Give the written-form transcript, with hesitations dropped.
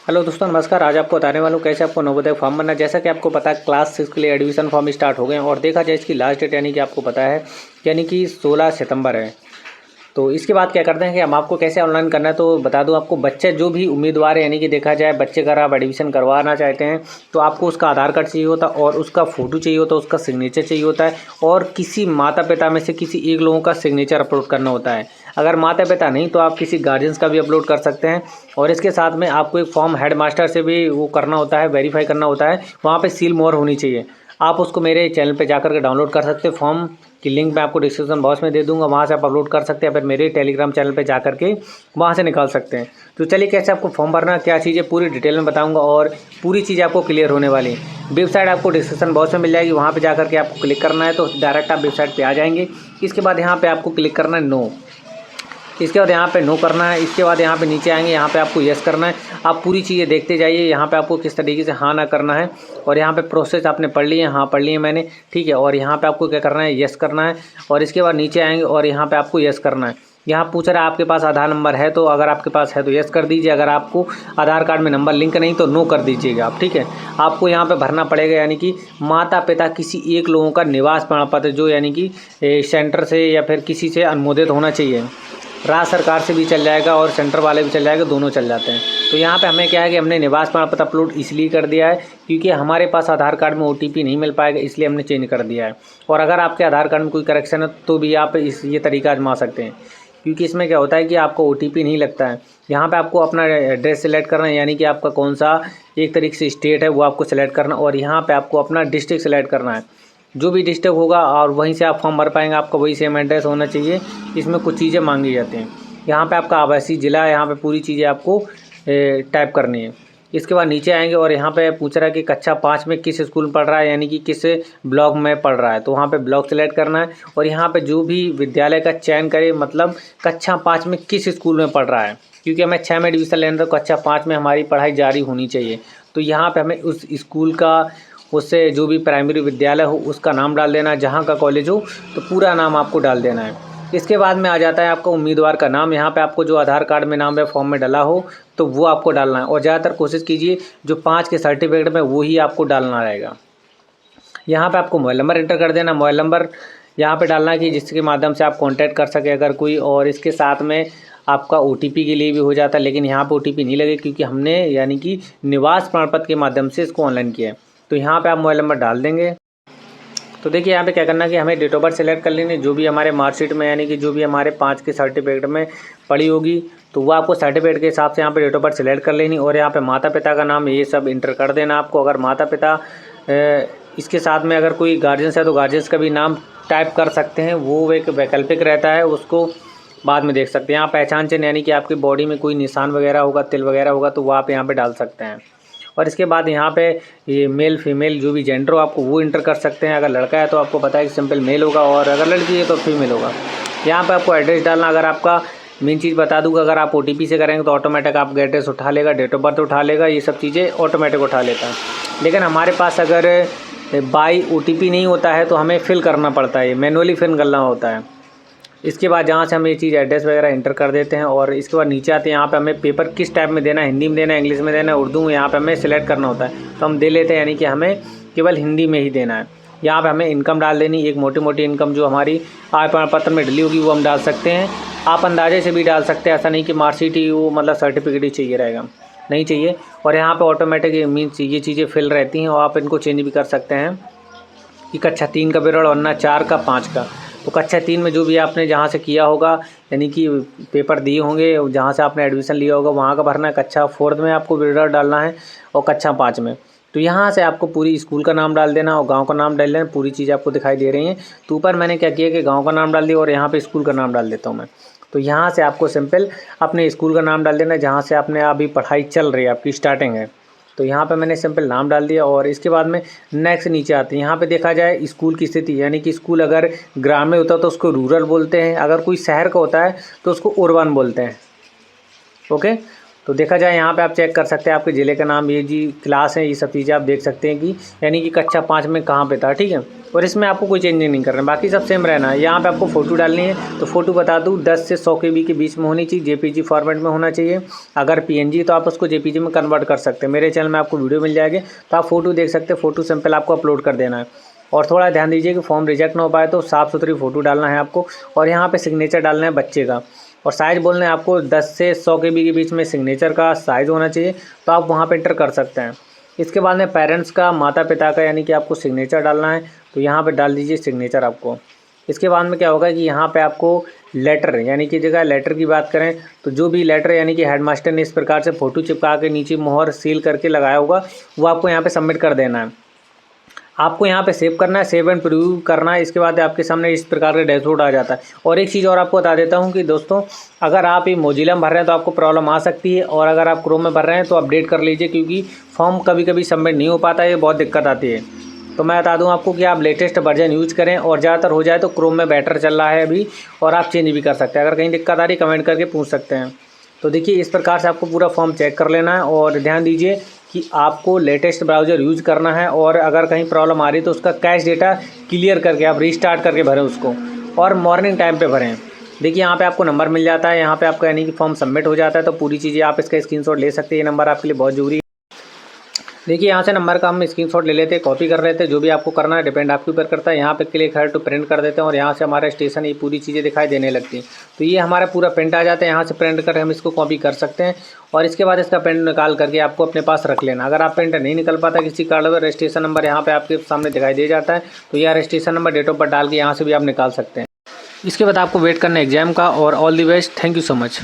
Hello दोस्तों, नमस्कार। आज आपको बताने वाला हूँ कैसे आपको नवोदय फॉर्म भरना है। जैसा कि आपको पता है क्लास 6 के लिए एडमिशन फॉर्म स्टार्ट हो गए हैं और देखा जाए इसकी लास्ट डेट यानी कि आपको पता है यानी कि 16 सितंबर है। तो इसके बाद क्या करते हैं कि हम आपको कैसे ऑनलाइन करना है तो बता दूं आपको। बच्चे जो भी उम्मीदवार है यानी कि देखा जाए बच्चे अगर आप एडमिशन करवाना चाहते हैं तो आपको उसका आधार कार्ड चाहिए होता है और उसका फ़ोटो चाहिए होता है, उसका सिग्नेचर चाहिए होता है और किसी माता पिता में से किसी एक लोगों का सिग्नेचर अपलोड करना होता है। अगर माता पिता नहीं तो आप किसी गार्जियंस का भी अपलोड कर सकते हैं। और इसके साथ में आपको एक फॉर्म हेड मास्टर से भी वो करना होता है, वेरीफाई करना होता है। वहाँ पे सील मोहर होनी चाहिए। आप उसको मेरे चैनल पे जाकर के डाउनलोड कर सकते हैं। फॉर्म की लिंक मैं आपको डिस्क्रिप्शन बॉक्स में दे दूंगा, वहाँ से आप अपलोड कर सकते हैं। फिर मेरे टेलीग्राम चैनल पे जाकर के वहाँ से निकाल सकते हैं। तो चलिए कैसे आपको फॉर्म भरना, क्या चीज़ें पूरी डिटेल में बताऊंगा और पूरी चीज़ें आपको क्लियर होने वाली है। वेबसाइट आपको डिस्क्रिप्शन बॉक्स में मिल जाएगी, वहाँ पर जाकर के आपको क्लिक करना है तो डायरेक्ट आप वेबसाइट पर आ जाएंगे। इसके बाद यहाँ पर आपको क्लिक करना है नो। इसके बाद यहाँ पे नो करना है। इसके बाद यहाँ पे नीचे आएंगे, यहाँ पे आपको यस करना है। आप पूरी चीज़ें देखते जाइए, यहाँ पे आपको किस तरीके से हाँ ना करना है। और यहाँ पे प्रोसेस आपने पढ़ ली है, हाँ पढ़ ली है मैंने, ठीक है। और यहाँ पे आपको क्या करना है, यस करना है। और इसके बाद नीचे आएंगे और यहाँ पे आपको यस करना है। यहाँ पूछ रहा है आपके पास आधार नंबर है, तो अगर आपके पास है तो यस कर दीजिए। अगर आपको आधार कार्ड में नंबर लिंक नहीं तो नो कर दीजिएगा आप, ठीक है। आपको यहाँ पे भरना पड़ेगा यानी कि माता पिता किसी एक लोगों का निवास प्रमाण पत्र, जो यानी कि सेंटर से या फिर किसी से अनुमोदित होना चाहिए। राज्य सरकार से भी चल जाएगा और सेंटर वाले भी चल जाएगा, दोनों चल जाते हैं। तो यहाँ पे हमें क्या है कि हमने निवास प्रमाण पत्र अपलोड इसलिए कर दिया है क्योंकि हमारे पास आधार कार्ड में OTP नहीं मिल पाएगा, इसलिए हमने चेंज कर दिया है। और अगर आपके आधार कार्ड में कोई करेक्शन है तो भी आप ये तरीका आजमा सकते हैं, क्योंकि इसमें क्या होता है कि आपको OTP नहीं लगता है। यहाँ पर आपको अपना एड्रेस सेलेक्ट करना है, यानी कि आपका कौन सा एक तरीके से स्टेट है वो आपको सेलेक्ट करना। और यहाँ पर आपको अपना डिस्ट्रिक्ट सेलेक्ट करना है, जो भी डिस्ट्रिक्ट होगा और वहीं से आप फॉर्म भर पाएंगे। आपका वही सेम एड्रेस होना चाहिए। इसमें कुछ चीज़ें मांगी जाती हैं। यहाँ पे आपका आवासीय ज़िला है, यहाँ पे पूरी चीज़ें आपको टाइप करनी है। इसके बाद नीचे आएंगे और यहाँ पे पूछ रहा है कि कक्षा 5 में किस स्कूल में पढ़ रहा है, यानी कि किस ब्लॉक में पढ़ रहा है, तो वहाँ पे ब्लॉक सेलेक्ट करना है। और यहाँ पे जो भी विद्यालय का चयन करे, मतलब कक्षा 5 में किस स्कूल में पढ़ रहा है, क्योंकि हमें 6 में एडमिशन लेना तो कक्षा 5 में हमारी पढ़ाई जारी होनी चाहिए। तो यहाँ पर हमें उस स्कूल का, उससे जो भी प्राइमरी विद्यालय हो उसका नाम डाल देना है। जहाँ का कॉलेज हो तो पूरा नाम आपको डाल देना है। इसके बाद में आ जाता है आपका उम्मीदवार का नाम। यहाँ पे आपको जो आधार कार्ड में नाम है फॉर्म में डाला हो तो वो आपको डालना है। और ज़्यादातर कोशिश कीजिए जो 5 के सर्टिफिकेट में वो ही आपको डालना रहेगा। यहाँ पे आपको मोबाइल नंबर एंटर कर देना। मोबाइल नंबर यहाँ पे डालना है कि जिसके माध्यम से आप कांटेक्ट कर सके अगर कोई। और इसके साथ में आपका OTP के लिए भी हो जाता है, लेकिन यहाँ पे OTP नहीं लगे क्योंकि हमने यानी कि निवास प्रमाण पत्र के माध्यम से इसको ऑनलाइन किया है। तो यहाँ पे आप मोबाइल नंबर डाल देंगे। तो देखिए यहाँ पे क्या करना है कि हमें डेट ऑफ बर्थ सेलेक्ट कर लेनी, जो भी हमारे मार्कशीट में यानी कि जो भी हमारे 5 के सर्टिफिकेट में पड़ी होगी तो वो आपको सर्टिफिकेट के हिसाब से यहाँ पे डेट ऑफ बर्थ सेलेक्ट कर लेनी। और यहाँ पे माता पिता का नाम ये सब इंटर कर देना आपको। अगर माता पिता इसके साथ में अगर कोई गार्जियंस है तो गार्जियंस का भी नाम टाइप कर सकते हैं, वो एक वैकल्पिक रहता है, उसको बाद में देख सकते हैं। यहाँ पहचान चिन्ह यानी कि आपकी बॉडी में कोई निशान वगैरह होगा, तिल वगैरह होगा तो वो आप यहाँ पे डाल सकते हैं। और इसके बाद यहाँ पे ये मेल फीमेल जो भी जेंडर हो आपको वो इंटर कर सकते हैं। अगर लड़का है तो आपको पता है कि सिंपल मेल होगा और अगर लड़की है तो फीमेल होगा। यहाँ पे आपको एड्रेस डालना। अगर आपका मेन चीज़ बता दूँगा, अगर आप OTP से करेंगे तो ऑटोमेटिक आपका एड्रेस उठा लेगा, डेट ऑफ बर्थ उठा लेगा, ये सब चीज़ें ऑटोमेटिक उठा लेता है। लेकिन हमारे पास अगर बाई OTP नहीं होता है तो हमें फिल करना पड़ता है, मैनुअली फिल करना होता है। इसके बाद जहाँ से हम ये चीज़ एड्रेस वगैरह इंटर कर देते हैं और इसके बाद नीचे आते हैं। यहाँ पे हमें पेपर किस टाइप में देना है, हिंदी में देना है, इंग्लिश में देना है, उर्दू में, यहाँ पे हमें सिलेक्ट करना होता है। तो हम दे लेते हैं, यानी कि हमें केवल हिंदी में ही देना है। यहाँ पे हमें इनकम डाल देनी, एक मोटी मोटी इनकम जो हमारी आय प्रमाण पत्र में डली होगी वो हम डाल सकते हैं। आप अंदाजे से भी डाल सकते हैं, ऐसा नहीं कि मार्कशीट ही वो मतलब सर्टिफिकेट ही चाहिए रहेगा, नहीं चाहिए। और यहाँ पर ऑटोमेटिक मीन्स ये चीज़ें फिल रहती हैं और आप इनको चेंज भी कर सकते हैं कि कक्षा 3 का विवरण, वरना 4 का, 5 का। तो कक्षा 3 में जो भी आपने जहाँ से किया होगा, यानी कि पेपर दिए होंगे, जहाँ से आपने एडमिशन लिया होगा वहाँ का भरना है। कक्षा 4 में आपको विवरण डालना है और कक्षा 5 में तो यहाँ से आपको पूरी स्कूल का नाम डाल देना और गांव का नाम डाल देना। पूरी चीज़ आपको दिखाई दे रही है। तो ऊपर मैंने क्या किया कि गाँव का नाम डाल दिया और यहाँ पर स्कूल का नाम डाल देता हूँ मैं। तो यहाँ से आपको सिंपल अपने स्कूल का नाम डाल देना जहाँ से आपने अभी पढ़ाई चल रही है, आपकी स्टार्टिंग है। तो यहाँ पे मैंने सिंपल नाम डाल दिया। और इसके बाद में नेक्स्ट नीचे आते हैं। यहाँ पे देखा जाए स्कूल की स्थिति, यानी कि स्कूल अगर ग्रामीण होता है तो उसको रूरल बोलते हैं, अगर कोई शहर का होता है तो उसको अर्बन बोलते हैं। ओके, तो देखा जाए यहाँ पे आप चेक कर सकते हैं आपके ज़िले का नाम, ये जी क्लास है, ये सब चीज़ें आप देख सकते हैं कि यानी कि कक्षा 5 में कहाँ पे था, ठीक है। और इसमें आपको कोई चेंजिंग नहीं करना है, बाकी सब सेम रहना है। यहाँ पे आपको फ़ोटो डालनी है, तो फ़ोटो बता दूँ 10 से 100 KB के बीच में होनी चाहिए, JPG फॉर्मेट में होना चाहिए। अगर PNG तो आप उसको JPG में कन्वर्ट कर सकते हैं। मेरे चैनल में आपको वीडियो मिल जाएगी, तो आप फ़ोटो देख सकते हैं। फ़ोटो सिंपल आपको अपलोड कर देना है। और थोड़ा ध्यान दीजिए कि फॉर्म रिजेक्ट ना हो पाए, तो साफ़ सुथरी फ़ोटो डालना है आपको। और यहाँ पे सिग्नेचर डालना है बच्चे का, और साइज़ बोलना है आपको 10 से 100 KB के बीच में सिग्नेचर का साइज़ होना चाहिए, तो आप वहाँ पे एंटर कर सकते हैं। इसके बाद में पेरेंट्स का, माता पिता का, यानी कि आपको सिग्नेचर डालना है, तो यहाँ पे डाल दीजिए सिग्नेचर आपको। इसके बाद में क्या होगा कि यहाँ पे आपको लेटर, यानी कि जगह लेटर की बात करें तो जो भी लेटर यानी कि हेडमास्टर ने इस प्रकार से फ़ोटो चिपका के नीचे मोहर सील करके लगाया होगा, वो आपको यहाँ पे सबमिट कर देना है। आपको यहाँ पे सेव करना है, सेव एंड प्रीव्यू करना है। इसके बाद आपके सामने इस प्रकार का डैशबोर्ड आ जाता है। और एक चीज़ और आपको बता देता हूँ कि दोस्तों, अगर आप ये मोजिला में भर रहे हैं तो आपको प्रॉब्लम आ सकती है, और अगर आप क्रोम में भर रहे हैं तो अपडेट कर लीजिए, क्योंकि फॉर्म कभी कभी सबमिट नहीं हो पाता है, ये बहुत दिक्कत आती है। तो मैं बता दूं आपको कि आप लेटेस्ट वर्जन यूज़ करें, और ज़्यादातर हो जाए तो क्रोम में बेटर चल रहा है अभी, और आप चेंज भी कर सकते हैं। अगर कहीं दिक्कत आ रही कमेंट करके पूछ सकते हैं। तो देखिए, इस प्रकार से आपको पूरा फॉर्म चेक कर लेना है, और ध्यान दीजिए कि आपको लेटेस्ट ब्राउज़र यूज़ करना है, और अगर कहीं प्रॉब्लम आ रही तो उसका कैश डेटा क्लियर करके आप रीस्टार्ट करके भरें उसको, और मॉर्निंग टाइम पे भरें। देखिए, यहाँ पे आपको नंबर मिल जाता है, यहाँ पे आपका यानी कि फॉर्म सबमिट हो जाता है। तो पूरी चीज़ें आप इसका स्क्रीनशॉट ले सकते हैं, ये नंबर आपके लिए बहुत ज़रूरी है। देखिए, यहाँ से नंबर का हम स्क्रीनशॉट ले लेते हैं, कॉपी कर लेते हैं। जो भी आपको करना है डिपेंड आपके ऊपर करता है। यहाँ पे क्लिक है टू प्रिंट कर देते हैं, और यहाँ से हमारा स्टेशन ये पूरी चीज़ें दिखाई देने लगती हैं। तो ये हमारा पूरा प्रिंट आ जाता है। यहाँ से प्रिंट कर हम इसको कॉपी कर सकते हैं, और इसके बाद इसका प्रिंट निकाल करके आपको अपने पास रख लेना। अगर आप प्रिंट नहीं निकल पाता किसी कारण, रजिस्ट्रेशन नंबर यहाँ पे आपके सामने दिखाई दे जाता है, तो यह registration number, date of birth डाल के यहाँ से भी आप निकाल सकते हैं। इसके बाद आपको वेट करना है एग्जाम का। और all the best, thank you so much.